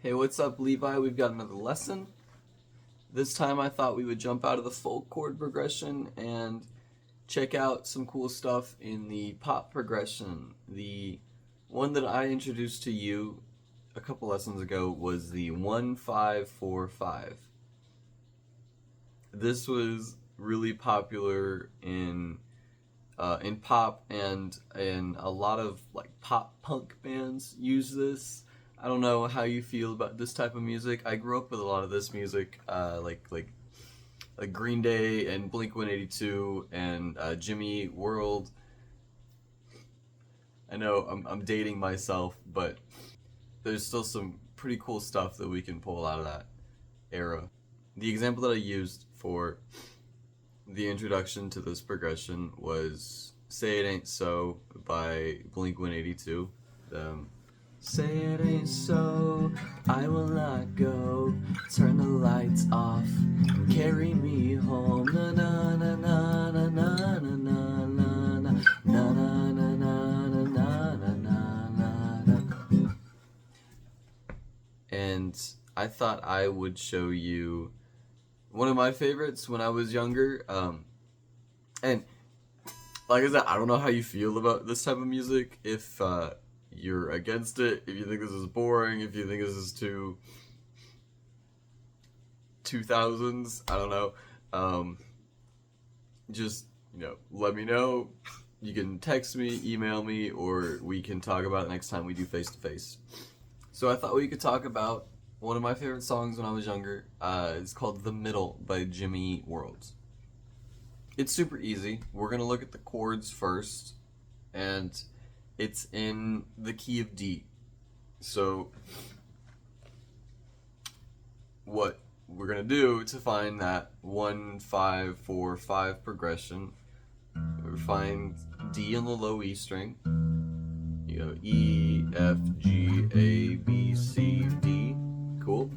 Hey, what's up, Levi? We've got another lesson. This time I thought we would jump out of the full chord progression and check out some cool stuff in the pop progression. The one that I introduced to you a couple lessons ago was the 1-5-4-5. This was really popular in pop, and a lot of like pop punk bands use this. I don't know how you feel about this type of music. I grew up with a lot of this music, like Green Day and Blink-182 and Jimmy World. I know I'm dating myself, but there's still some pretty cool stuff that we can pull out of that era. The example that I used for the introduction to this progression was Say It Ain't So by Blink-182. Say it ain't so, I will not go. Turn the lights off, carry me home. Na na na na na na na na na na na na na na na na na. And I thought I would show you one of my favorites when I was younger. And like I said, I don't know how you feel about this type of music. If you're against it, if you think this is boring, if you think this is too 2000s, I don't know. Just, let me know. You can text me, email me, or we can talk about it next time we do face-to-face. So I thought we could talk about one of my favorite songs when I was younger. It's called The Middle by Jimmy World. It's super easy. We're going to look at the chords first, and it's in the key of D. So what we're going to do to find that 1-5-4-5 progression, we find D on the low E string. You go E, F, G, A, B, C, D. Cool.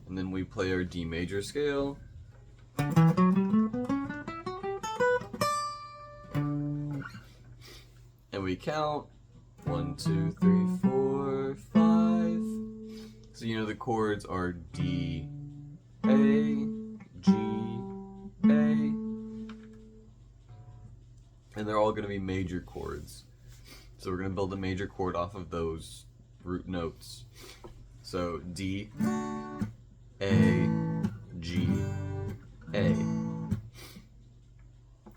And then we play our D major scale. And we count 1, 2, 3, 4, 5. So the chords are D, A, G, A, and they're all going to be major chords. So we're going to build a major chord off of those root notes. So D, A, G, A.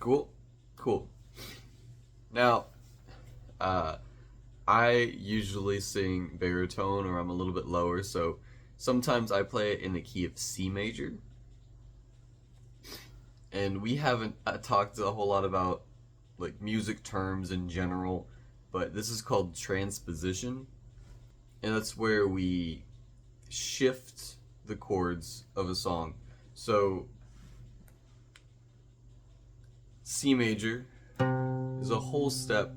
Cool? Cool. Now, I usually sing baritone, or I'm a little bit lower, so sometimes I play it in the key of C major. And we haven't talked a whole lot about like music terms in general, but this is called transposition, and that's where we shift the chords of a song. So C major is a whole step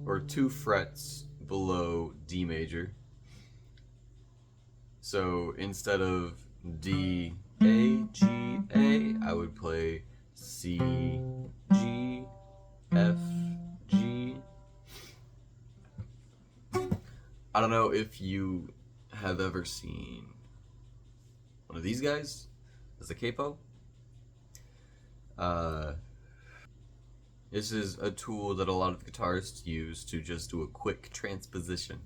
or 2 frets below D major. So instead of D, A, G, A, I would play C, G, F, G. I don't know if you have ever seen one of these guys as a capo. This is a tool that a lot of guitarists use to just do a quick transposition.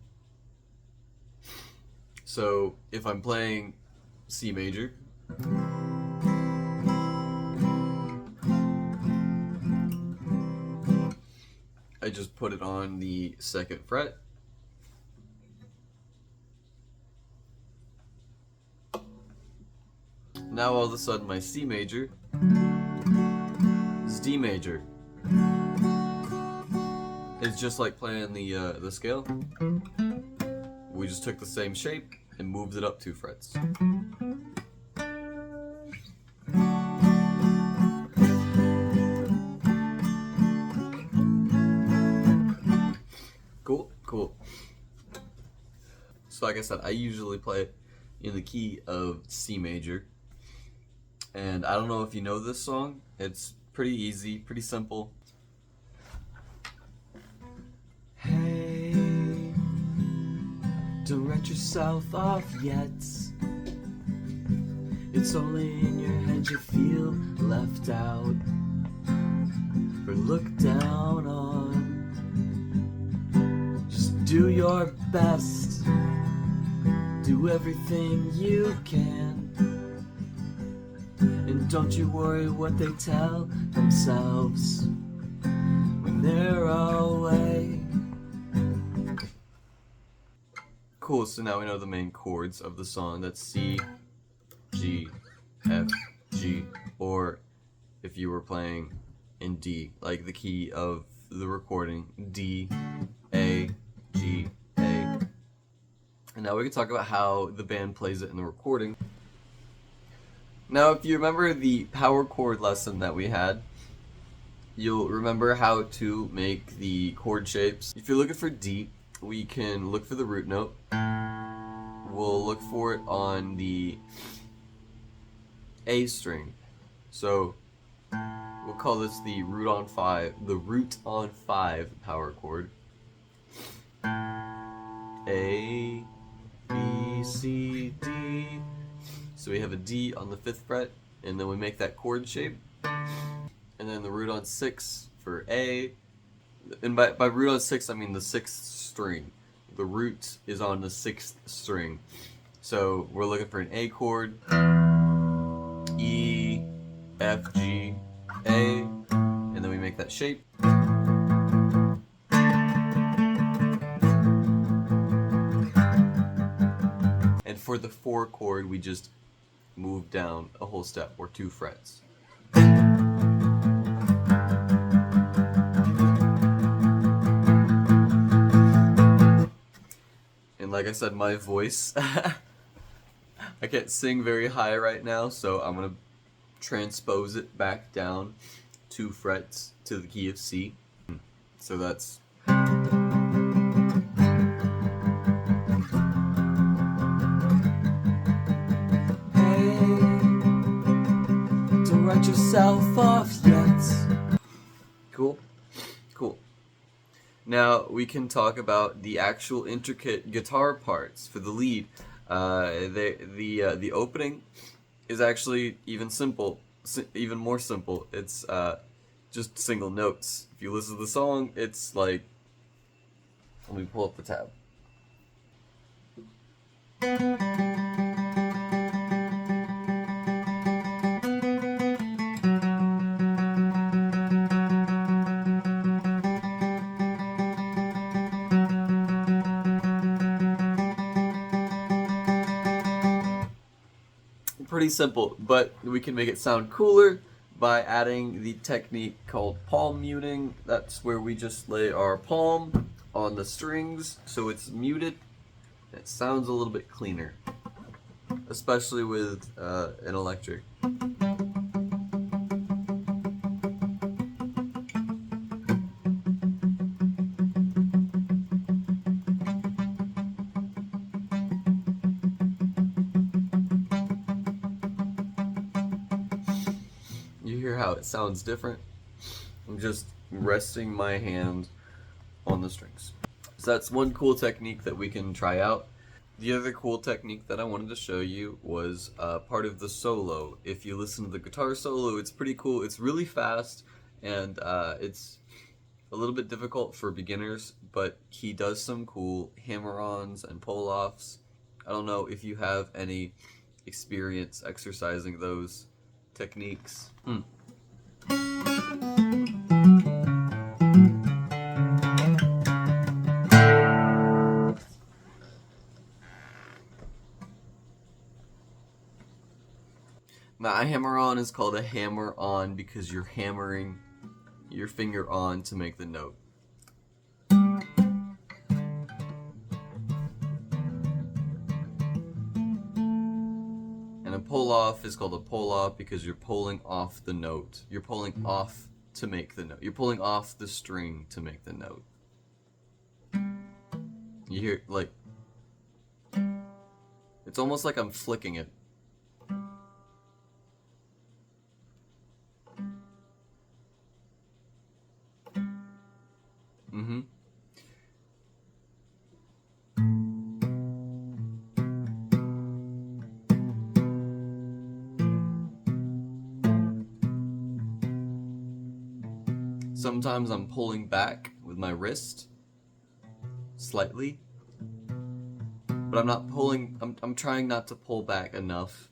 So if I'm playing C major, I just put it on the 2nd fret. Now all of a sudden my C major is D major. It's just like playing the scale. We just took the same shape and moved it up 2 frets. Cool, cool. So like I said, I usually play it in the key of C major. And I don't know if you know this song. It's pretty easy, pretty simple. Hey, Don't write yourself off yet. It's only in your head you feel left out or looked down on. Just do your best. Do everything you can. And don't you worry what they tell themselves when they're away. Cool, so now we know the main chords of the song. That's C, G, F, G, or if you were playing in D, like the key of the recording, D, A, G, A. And now we can talk about how the band plays it in the recording. Now, if you remember the power chord lesson that we had, you'll remember how to make the chord shapes. If you're looking for D, we can look for the root note. We'll look for it on the A string. So we'll call this the root on 5 power chord. A, B, C, D. So we have a D on the 5th fret, and then we make that chord shape. And then the root on 6 for A. And by root on 6, I mean the 6th string. The root is on the 6th string. So we're looking for an A chord, E, F, G, A, and then we make that shape. And for the 4 chord, we just move down a whole step, or 2 frets. And like I said, my voice, I can't sing very high right now, so I'm going to transpose it back down 2 frets to the key of C. So that's... Hey, don't write yourself off yet. Cool? Cool. Now we can talk about the actual intricate guitar parts for the lead. The opening is actually even more simple. It's just single notes. If you listen to the song, it's like, let me pull up the tab. Pretty simple, but we can make it sound cooler by adding the technique called palm muting. That's where we just lay our palm on the strings so it's muted. It sounds a little bit cleaner, especially with an electric. You hear how it sounds different? I'm just resting my hand on the strings. So that's one cool technique that we can try out. The other cool technique that I wanted to show you was part of the solo. If you listen to the guitar solo, it's pretty cool. It's really fast, and it's a little bit difficult for beginners, but he does some cool hammer-ons and pull-offs. I don't know if you have any experience exercising those techniques. Now, a hammer-on is called a hammer-on because you're hammering your finger on to make the note. And a pull-off is called a pull-off because you're pulling off the note. You're pulling off to make the note. You're pulling off the string to make the note. You hear, like, it's almost like I'm flicking it. Sometimes I'm pulling back with my wrist slightly, but I'm not pulling, I'm trying not to pull back enough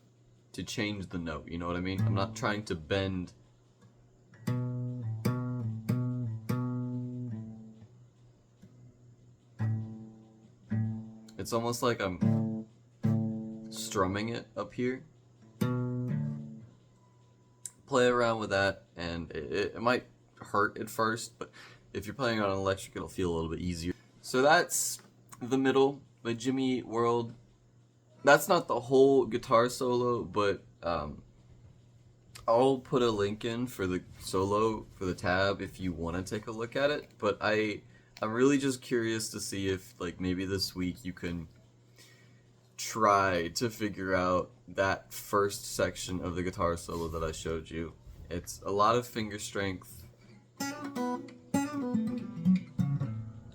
to change the note, you know what I mean? I'm not trying to bend. It's almost like I'm strumming it up here. Play around with that, and it might hurt at first, but if you're playing on an electric, it'll feel a little bit easier. So that's The Middle by Jimmy Eat World. That's not the whole guitar solo, but I'll put a link in for the solo for the tab if you want to take a look at it. But I'm really just curious to see if, like, maybe this week you can try to figure out that first section of the guitar solo that I showed you. It's a lot of finger strength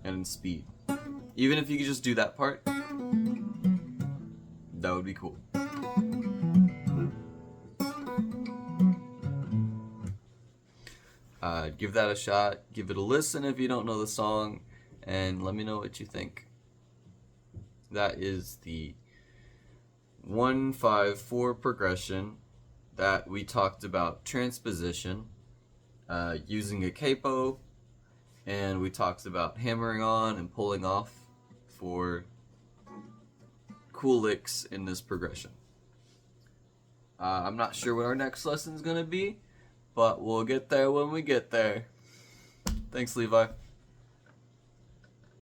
and speed. Even if you could just do that part, that would be cool. Give that a shot, give it a listen if you don't know the song, and let me know what you think. That is the 1-5-4 progression that we talked about transposition, using a capo, and we talked about hammering on and pulling off for cool licks in this progression. I'm not sure what our next lesson is going to be, but we'll get there when we get there. Thanks, Levi.